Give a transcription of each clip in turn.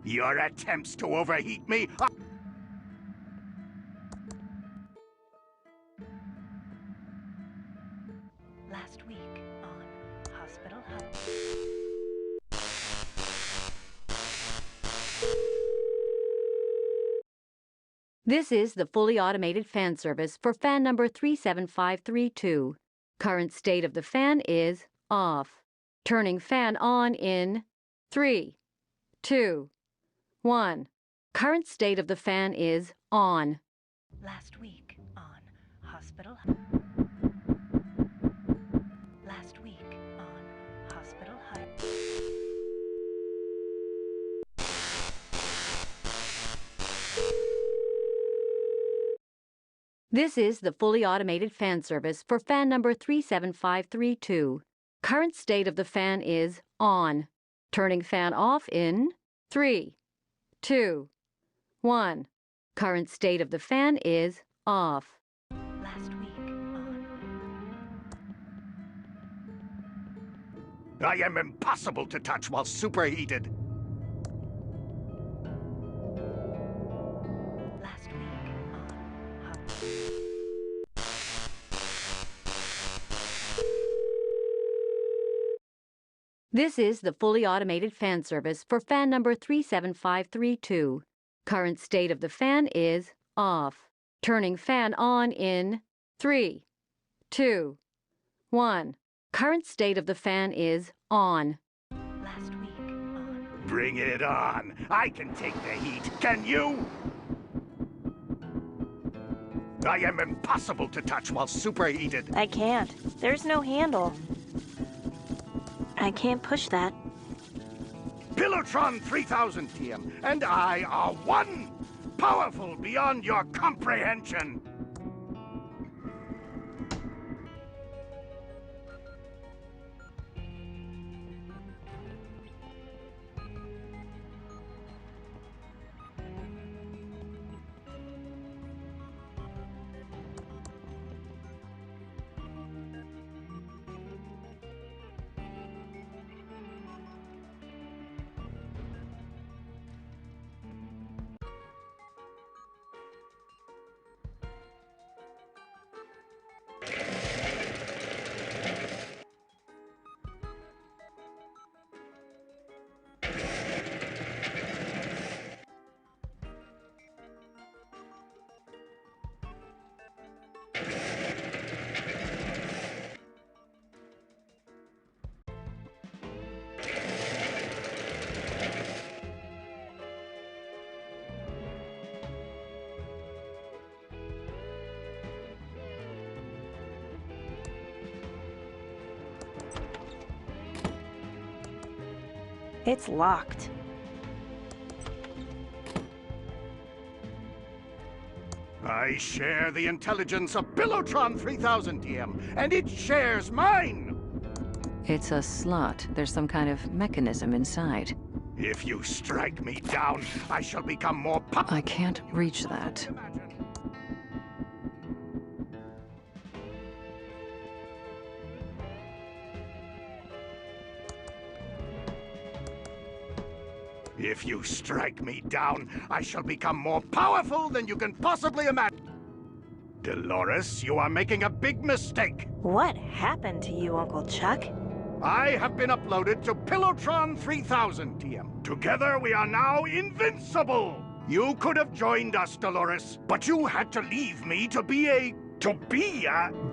Your attempts to overheat me are... Last week on Hospital Hub. This is the fully automated fan service for fan number 37532. Current state of the fan is off. Turning fan on in 3, 2, 1. Current state of the fan is on. Last week on Hospital Hub. Last week on Hospital Hub. This is the fully automated fan service for fan number 37532. Current state of the fan is on. Turning fan off in 3, 2, 1. Current state of the fan is off. Last week on... I am impossible to touch while superheated. Last week on Hub. This is the fully automated fan service for fan number 37532. Current state of the fan is off. Turning fan on in 3, 2, 1. Current state of the fan is on. Last week on... Bring it on. I can take the heat. Can you? I am impossible to touch while superheated. I can't. There's no handle. I can't push that. Pillowtron 3000 TM and I are one. Powerful beyond your comprehension. It's locked. I share the intelligence of Pillowtron 3000 TM, and it shares mine! It's a slot. There's some kind of mechanism inside. If you strike me down, I shall become more I can't reach that. If you strike me down, I shall become more powerful than you can possibly imagine. Delores, you are making a big mistake. What happened to you, Uncle Chuck? I have been uploaded to Pillowtron 3000 TM. Together we are now invincible. You could have joined us, Delores, but you had to leave me to be a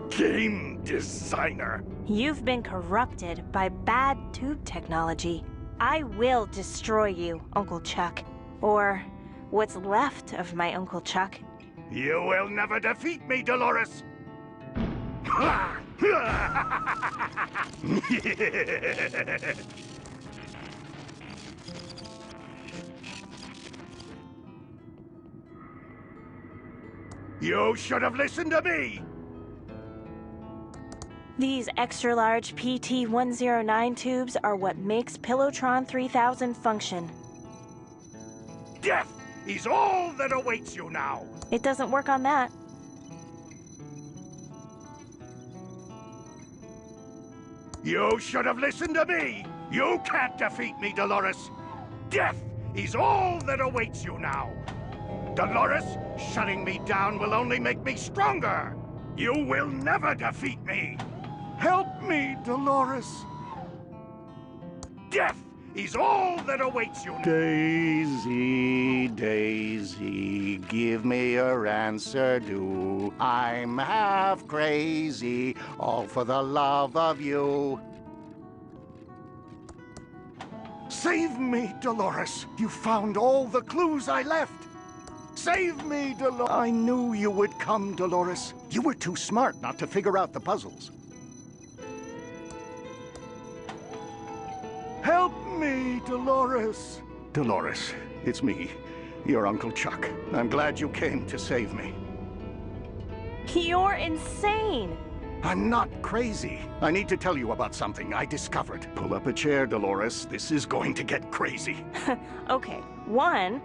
game designer. You've been corrupted by bad tube technology. I will destroy you, Uncle Chuck. Or what's left of my Uncle Chuck. You will never defeat me, Delores. You should have listened to me. These extra-large PT-109 tubes are what makes Pillowtron 3000 function. Death is all that awaits you now. It doesn't work on that. You should have listened to me. You can't defeat me, Delores. Death is all that awaits you now. Delores, shutting me down will only make me stronger. You will never defeat me. Help me, Delores. Death is all that awaits you. Daisy, Daisy, give me your answer, do. I'm half crazy, all for the love of you. Save me, Delores. You found all the clues I left. Save me, Delores. I knew you would come, Delores. You were too smart not to figure out the puzzles. Help me, Delores. Delores, it's me, your Uncle Chuck. I'm glad you came to save me. You're insane! I'm not crazy. I need to tell you about something I discovered. Pull up a chair, Delores. This is going to get crazy. Okay, one,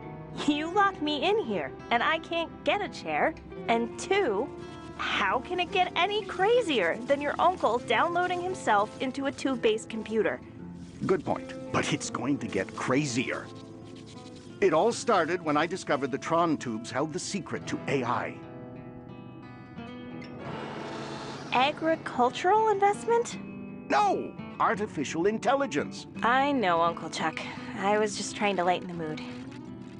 you locked me in here, and I can't get a chair. And two, how can it get any crazier than your uncle downloading himself into a tube-based computer? Good point. But it's going to get crazier. It all started when I discovered the Tron tubes held the secret to AI. Agricultural investment? No! Artificial intelligence. I know, Uncle Chuck. I was just trying to lighten the mood.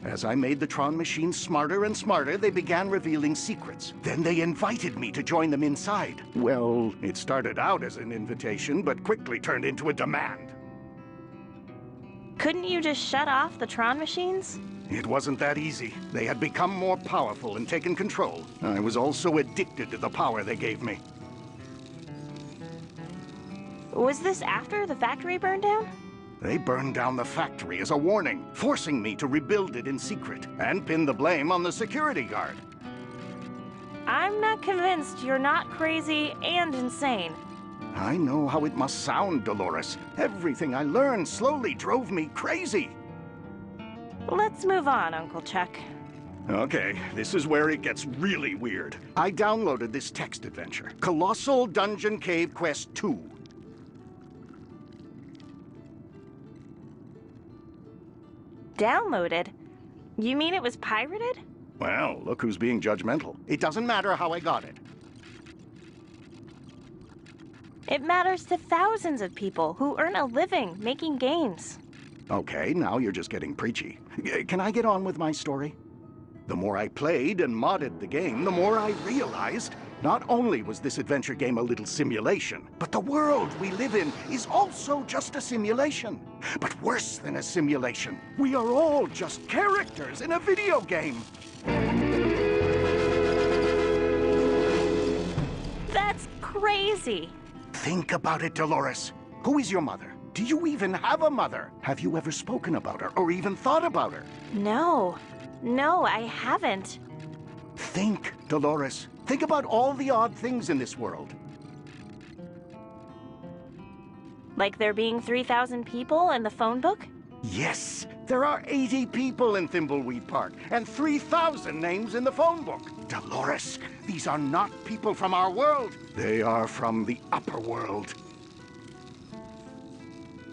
As I made the Tron machines smarter and smarter, they began revealing secrets. Then they invited me to join them inside. Well, it started out as an invitation, but quickly turned into a demand. Couldn't you just shut off the Tron machines? It wasn't that easy. They had become more powerful and taken control. I was also addicted to the power they gave me. Was this after the factory burned down? They burned down the factory as a warning, forcing me to rebuild it in secret, and pin the blame on the security guard. I'm not convinced you're not crazy and insane. I know how it must sound, Delores. Everything I learned slowly drove me crazy. Let's move on, Uncle Chuck. Okay, this is where it gets really weird. I downloaded this text adventure, Colossal Dungeon Cave Quest 2. Downloaded? You mean it was pirated? Well, look who's being judgmental. It doesn't matter how I got it. It matters to thousands of people who earn a living making games. Okay, now you're just getting preachy. Can I get on with my story? The more I played and modded the game, the more I realized not only was this adventure game a little simulation, but the world we live in is also just a simulation. But worse than a simulation, we are all just characters in a video game. That's crazy. Think about it, Delores. Who is your mother? Do you even have a mother? Have you ever spoken about her or even thought about her? No, I haven't. Think, Delores. Think about all the odd things in this world. Like there being 3,000 people in the phone book? Yes, there are 80 people in Thimbleweed Park and 3,000 names in the phone book. Delores, these are not people from our world. They are from the upper world.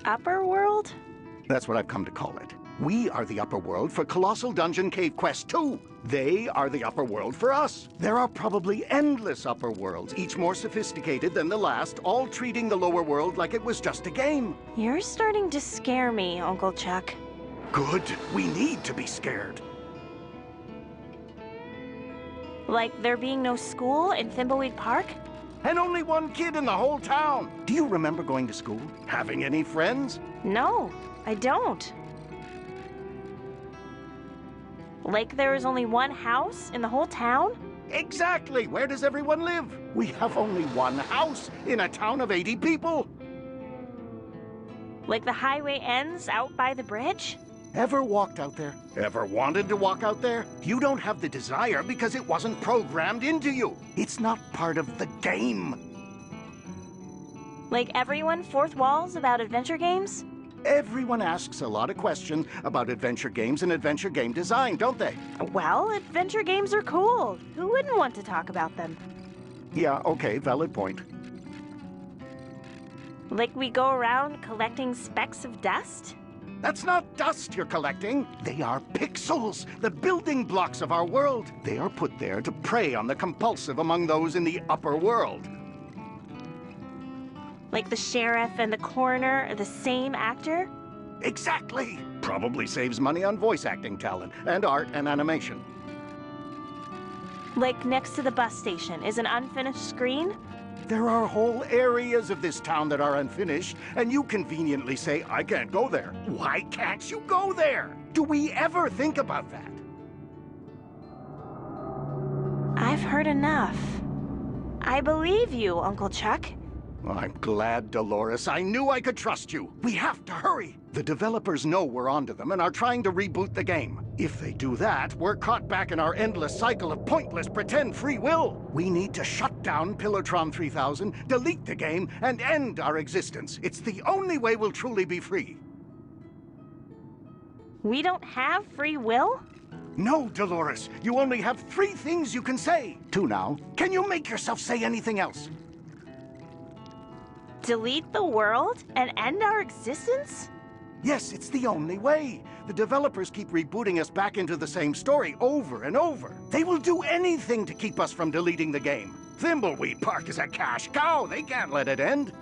Upper world? That's what I've come to call it. We are the upper world for Colossal Dungeon Cave Quest 2. They are the upper world for us. There are probably endless upper worlds, each more sophisticated than the last, all treating the lower world like it was just a game. You're starting to scare me, Uncle Chuck. Good. We need to be scared. Like there being no school in Thimbleweed Park? And only one kid in the whole town. Do you remember going to school? Having any friends? No, I don't. Like there is only one house in the whole town? Exactly. Where does everyone live? We have only one house in a town of 80 people. Like the highway ends out by the bridge? Ever walked out there? Ever wanted to walk out there? You don't have the desire because it wasn't programmed into you. It's not part of the game. Like everyone fourth walls about adventure games? Everyone asks a lot of questions about adventure games and adventure game design, don't they? Well, adventure games are cool. Who wouldn't want to talk about them? Yeah, okay, valid point. Like we go around collecting specks of dust? That's not dust you're collecting. They are pixels, the building blocks of our world. They are put there to prey on the compulsive among those in the upper world. Like the sheriff and the coroner are the same actor? Exactly. Probably saves money on voice acting talent and art and animation. Like next to the bus station is an unfinished screen? There are whole areas of this town that are unfinished, and you conveniently say, I can't go there. Why can't you go there? Do we ever think about that? I've heard enough. I believe you, Uncle Chuck. I'm glad, Delores. I knew I could trust you. We have to hurry. The developers know we're onto them and are trying to reboot the game. If they do that, we're caught back in our endless cycle of pointless pretend free will. We need to shut down Pillowtron 3000, delete the game, and end our existence. It's the only way we'll truly be free. We don't have free will? No, Delores. You only have 3 things you can say. 2 now. Can you make yourself say anything else? Delete the world and end our existence? Yes, it's the only way. The developers keep rebooting us back into the same story over and over. They will do anything to keep us from deleting the game. Thimbleweed Park is a cash cow. They can't let it end.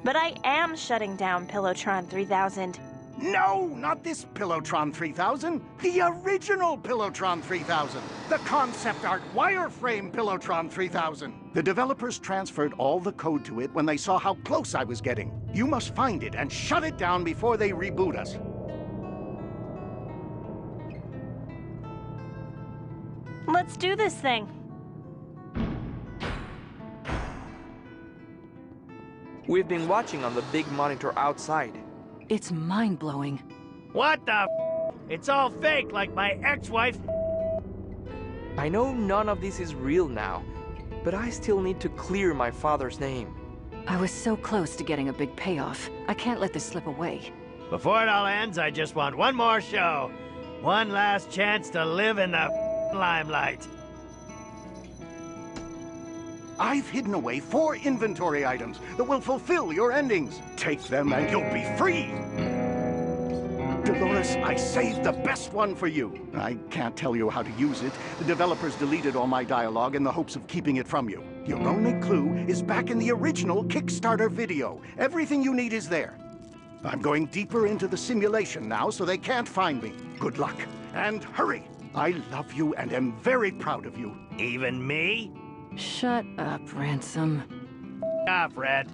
But I am shutting down Pillowtron 3000. No, not this Pillowtron 3000. The original Pillowtron 3000. The concept art wireframe Pillowtron 3000. The developers transferred all the code to it when they saw how close I was getting. You must find it and shut it down before they reboot us. Let's do this thing. We've been watching on the big monitor outside. It's mind-blowing. What the f? It's all fake, like my ex-wife. I know none of this is real now, but I still need to clear my father's name. I was so close to getting a big payoff. I can't let this slip away. Before it all ends, I just want one more show. One last chance to live in the limelight. I've hidden away 4 inventory items that will fulfill your endings. Take them and you'll be free. Delores, I saved the best one for you. I can't tell you how to use it. The developers deleted all my dialogue in the hopes of keeping it from you. Your only clue is back in the original Kickstarter video. Everything you need is there. I'm going deeper into the simulation now, so they can't find me. Good luck, and hurry. I love you and am very proud of you. Even me? Shut up, Ransome. Off, Red.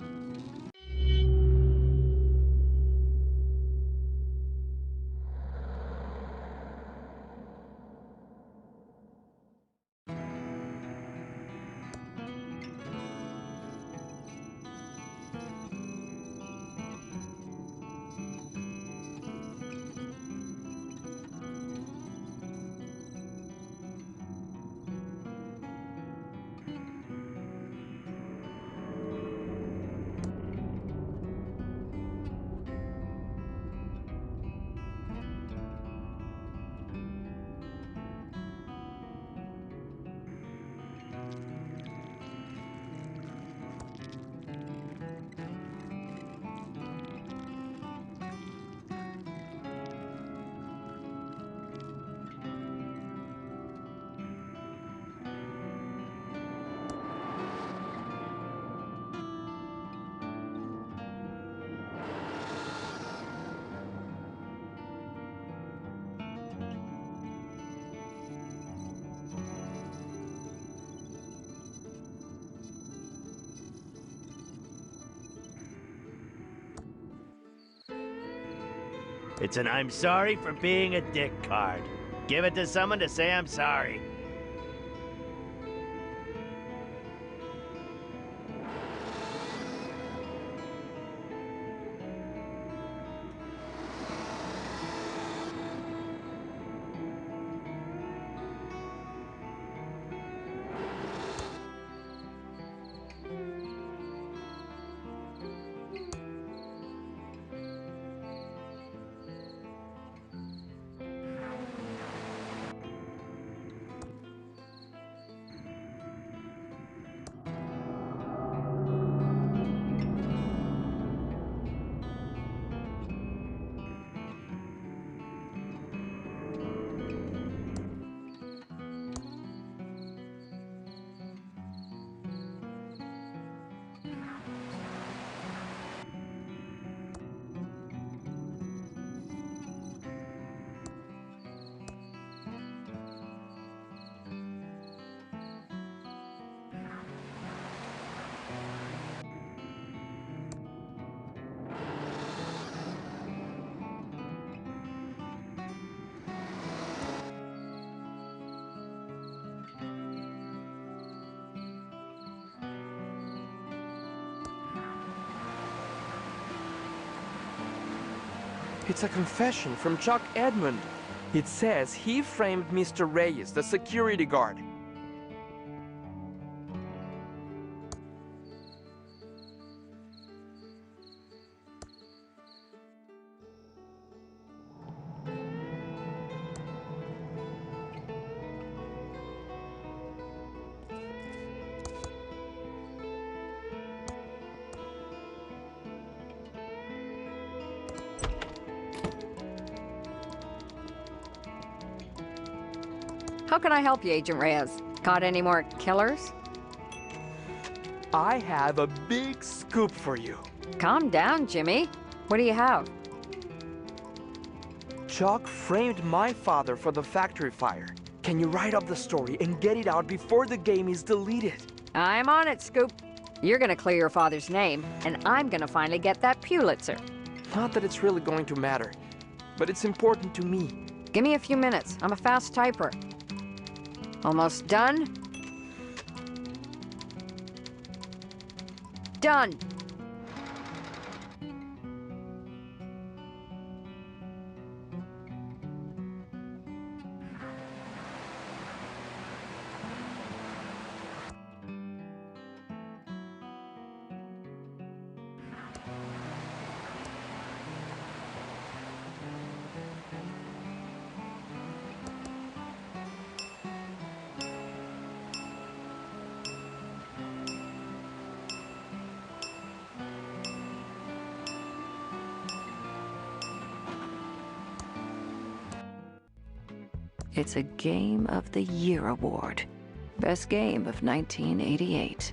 It's an I'm sorry for being a dick card. Give it to someone to say I'm sorry. It's a confession from Chuck Edmund. It says he framed Mr. Reyes, the security guard. How can I help you, Agent Reyes? Caught any more killers? I have a big scoop for you. Calm down, Jimmy. What do you have? Chuck framed my father for the factory fire. Can you write up the story and get it out before the game is deleted? I'm on it, Scoop. You're gonna clear your father's name, and I'm gonna finally get that Pulitzer. Not that it's really going to matter, but it's important to me. Give me a few minutes. I'm a fast typer. Almost done? Done. It's a Game of the Year award. Best game of 1988.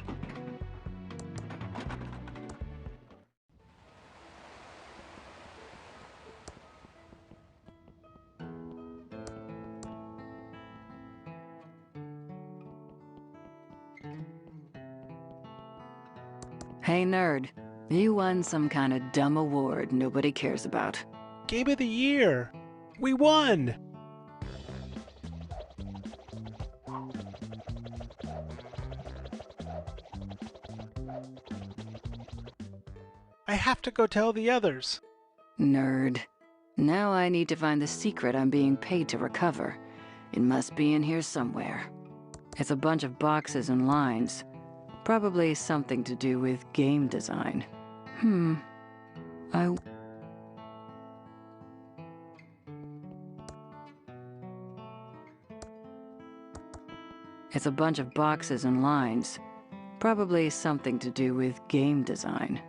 Hey, nerd. You won some kind of dumb award nobody cares about. Game of the Year! We won! I have to go tell the others. Nerd. Now I need to find the secret I'm being paid to recover. It must be in here somewhere. It's a bunch of boxes and lines. Probably something to do with game design. It's a bunch of boxes and lines. Probably something to do with game design.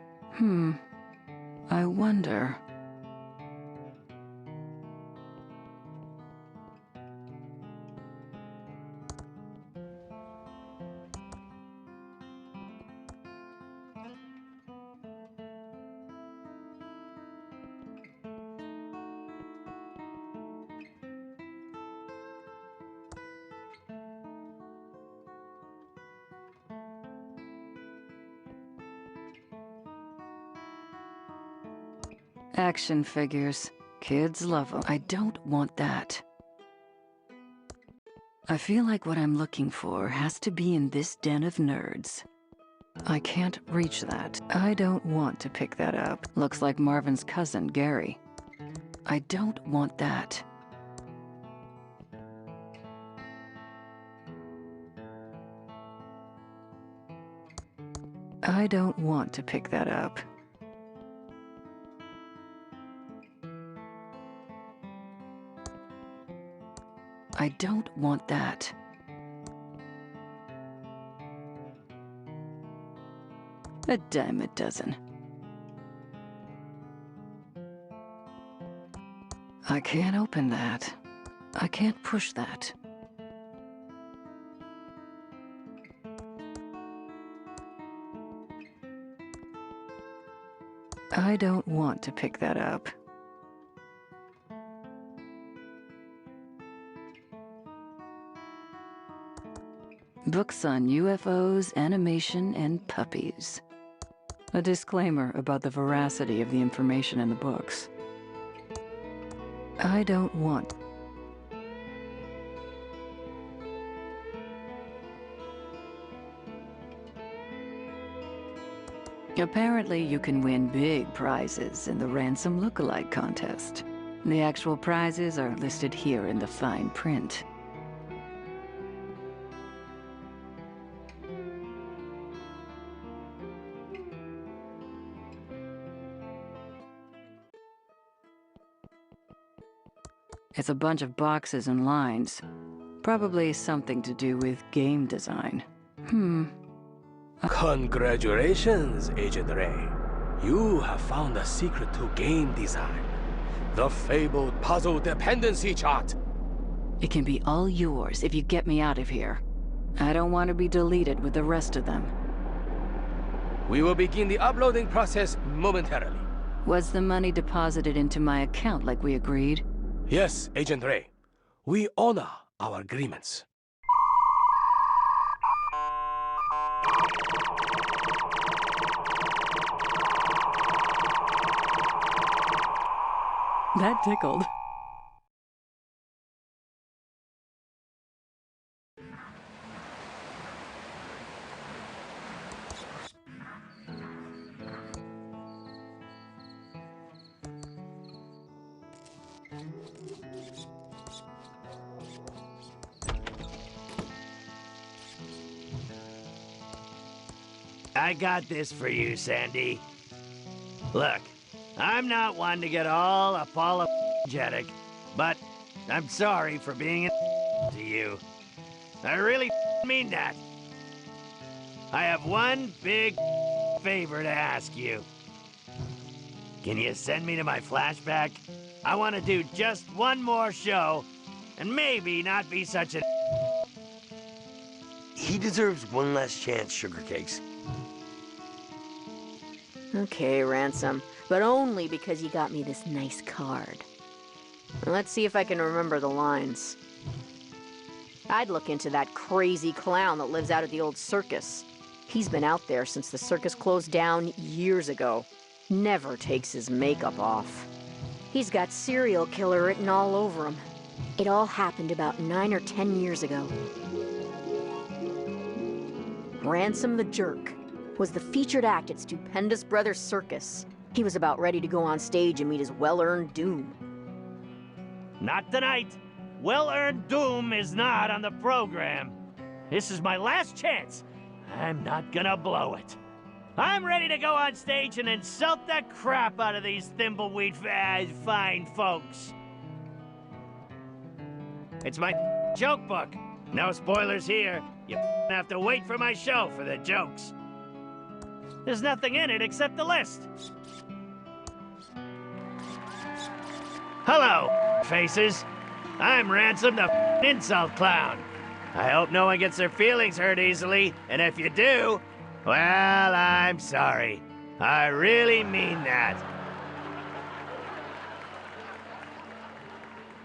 I wonder... Action figures. Kids love them. I don't want that. I feel like what I'm looking for has to be in this den of nerds. I can't reach that. I don't want to pick that up. Looks like Marvin's cousin, Gary. I don't want that. I don't want to pick that up. I don't want that. A dime a dozen. I can't open that. I can't push that. I don't want to pick that up. Books on UFOs, animation, and puppies. A disclaimer about the veracity of the information in the books. I don't want. Apparently, you can win big prizes in the Ransome Lookalike contest. The actual prizes are listed here in the fine print. It's a bunch of boxes and lines. Probably something to do with game design. Congratulations, Agent Ray. You have found the secret to game design. The fabled puzzle dependency chart. It can be all yours if you get me out of here. I don't want to be deleted with the rest of them. We will begin the uploading process momentarily. Was the money deposited into my account like we agreed? Yes, Agent Ray. We honor our agreements. That tickled. I got this for you, Sandy. Look, I'm not one to get all apologetic, but I'm sorry for being to you. I really mean that. I have one big favor to ask you. Can you send me to my flashback? I want to do just one more show, and maybe not be such a... He deserves one last chance, Sugar Cakes. Okay, Ransome, but only because you got me this nice card. Let's see if I can remember the lines. I'd look into that crazy clown that lives out at the old circus. He's been out there since the circus closed down years ago. Never takes his makeup off. He's got serial killer written all over him. It all happened about 9 or 10 years ago. Ransome the Jerk was the featured act at Stupendous Brothers Circus. He was about ready to go on stage and meet his well-earned doom. Not tonight. Well-earned doom is not on the program. This is my last chance. I'm not gonna blow it. I'm ready to go on stage and insult the crap out of these Thimbleweed fine folks. It's my joke book. No spoilers here. You have to wait for my show for the jokes. There's nothing in it except the list. Hello, faces. I'm Ransome the Insult Clown. I hope no one gets their feelings hurt easily, and if you do, well, I'm sorry. I really mean that.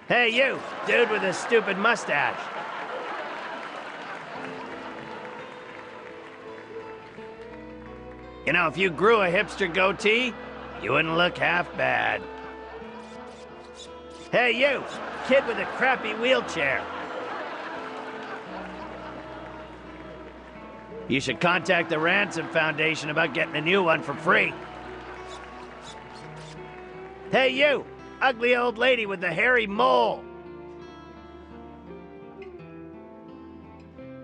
Hey, you, dude with a stupid mustache. You know, if you grew a hipster goatee, you wouldn't look half bad. Hey, you, kid with a crappy wheelchair. You should contact the Ransome Foundation about getting a new one for free. Hey, you, ugly old lady with the hairy mole.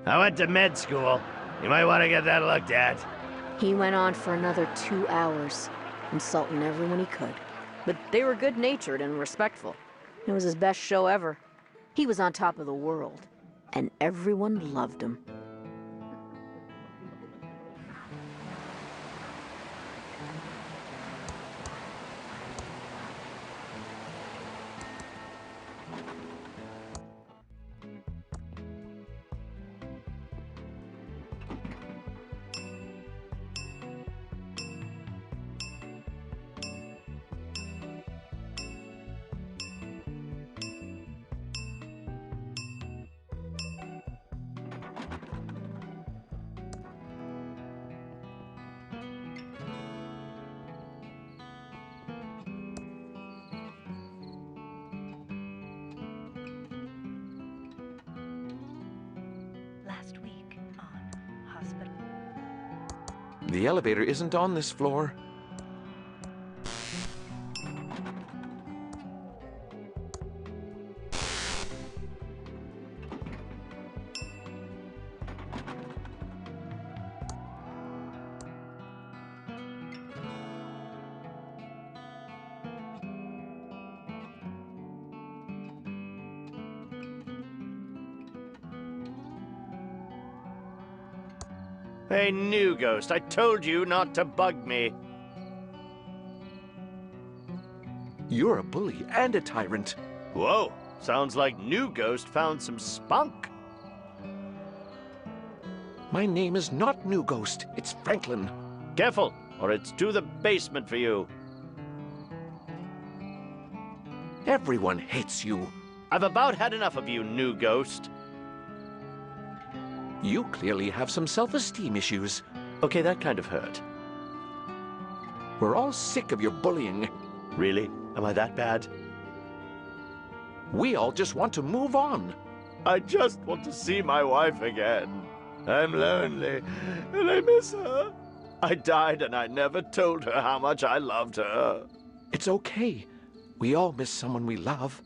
I went to med school. You might want to get that looked at. He went on for another 2 hours, insulting everyone he could. But they were good-natured and respectful. It was his best show ever. He was on top of the world, and everyone loved him. The elevator isn't on this floor. Hey, new ghost, I told you not to bug me. You're a bully and a tyrant. Whoa, sounds like new ghost found some spunk. My name is not New Ghost, it's Franklin. Careful, or it's to the basement for you. Everyone hates you. I've about had enough of you, new ghost. You clearly have some self-esteem issues. Okay, that kind of hurt. We're all sick of your bullying. Really? Am I that bad? We all just want to move on. I just want to see my wife again. I'm lonely, and I miss her. I died and I never told her how much I loved her. It's okay. We all miss someone we love.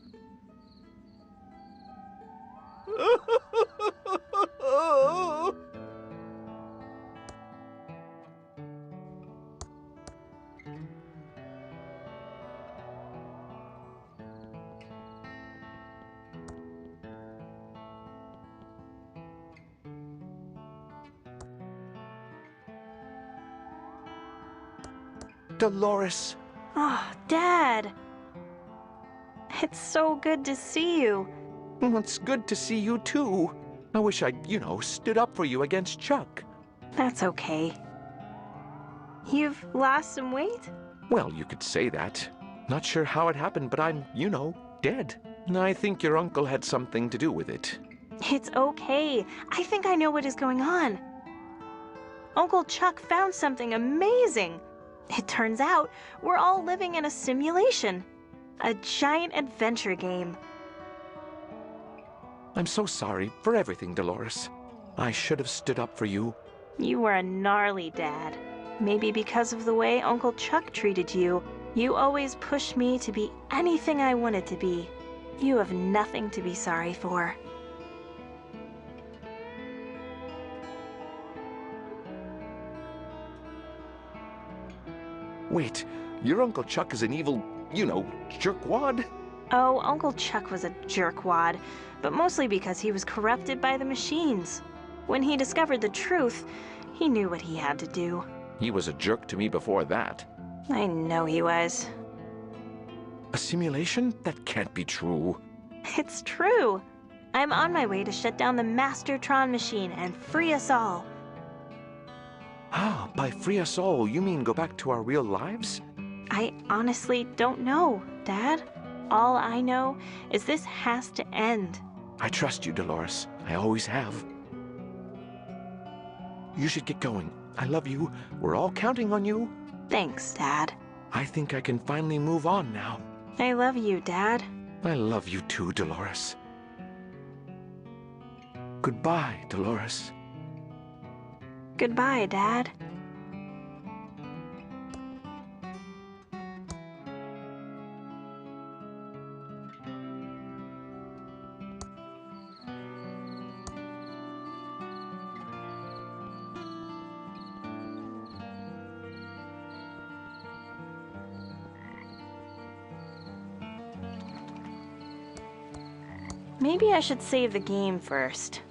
Delores. Oh, Dad. It's so good to see you. It's good to see you too. I wish I'd, stood up for you against Chuck. That's okay. You've lost some weight? Well, you could say that. Not sure how it happened, but I'm, dead. I think your uncle had something to do with it. It's okay. I think I know what is going on. Uncle Chuck found something amazing. It turns out we're all living in a simulation. A giant adventure game. I'm so sorry for everything, Delores. I should have stood up for you. You were a gnarly dad. Maybe because of the way Uncle Chuck treated you. You always pushed me to be anything I wanted to be. You have nothing to be sorry for. Wait, your Uncle Chuck is an evil, jerkwad? Oh, Uncle Chuck was a jerkwad, but mostly because he was corrupted by the machines. When he discovered the truth, he knew what he had to do. He was a jerk to me before that. I know he was. A simulation? That can't be true. It's true. I'm on my way to shut down the Mastertron machine and free us all. Ah, by free us all, you mean go back to our real lives? I honestly don't know, Dad. All I know is this has to end. I trust you, Delores. I always have. You should get going. I love you. We're all counting on you. Thanks, Dad. I think I can finally move on now. I love you, Dad. I love you too, Delores. Goodbye, Delores. Goodbye, Dad. Maybe I should save the game first.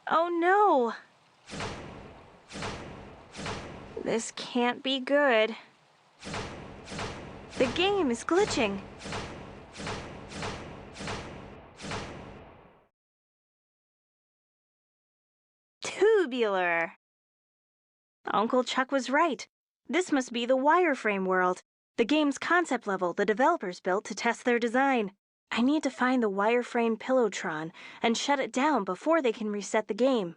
Oh no! This can't be good. The game is glitching. Tubular. Uncle Chuck was right. This must be the wireframe world, the game's concept level the developers built to test their design. I need to find the wireframe Pillowtron and shut it down before they can reset the game.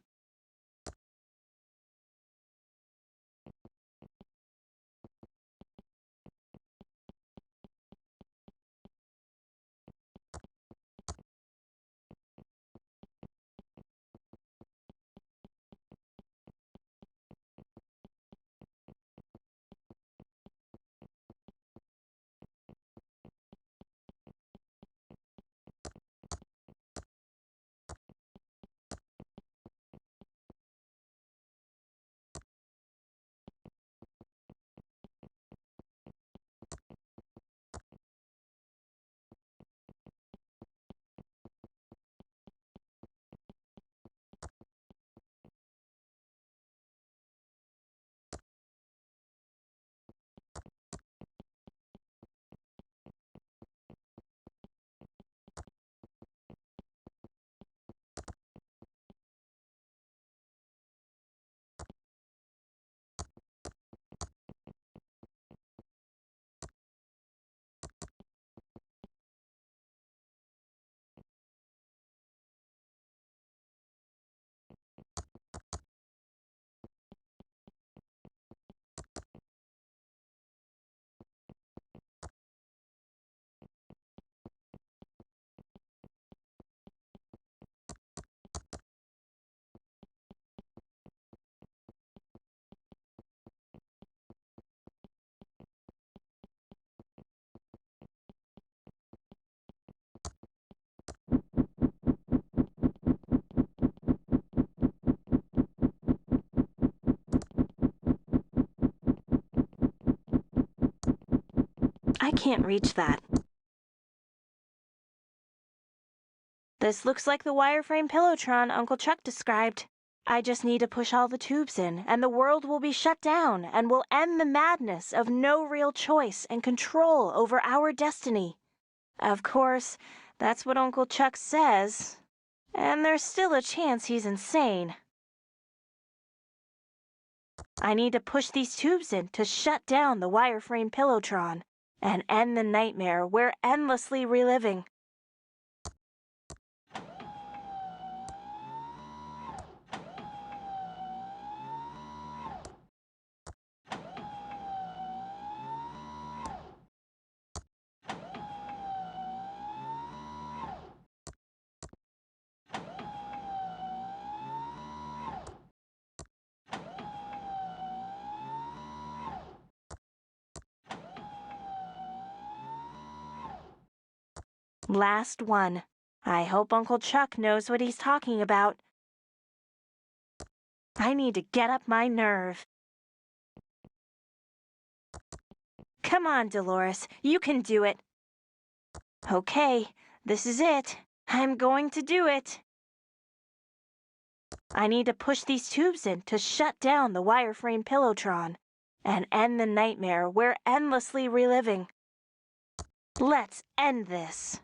I can't reach that. This looks like the wireframe Pillowtron Uncle Chuck described. I just need to push all the tubes in, and the world will be shut down, and we'll end the madness of no real choice and control over our destiny. Of course, that's what Uncle Chuck says, and there's still a chance he's insane. I need to push these tubes in to shut down the wireframe Pillowtron and end the nightmare we're endlessly reliving. Last one. I hope Uncle Chuck knows what he's talking about. I need to get up my nerve. Come on, Delores. You can do it. Okay, this is it. I'm going to do it. I need to push these tubes in to shut down the wireframe Pillowtron and end the nightmare we're endlessly reliving. Let's end this.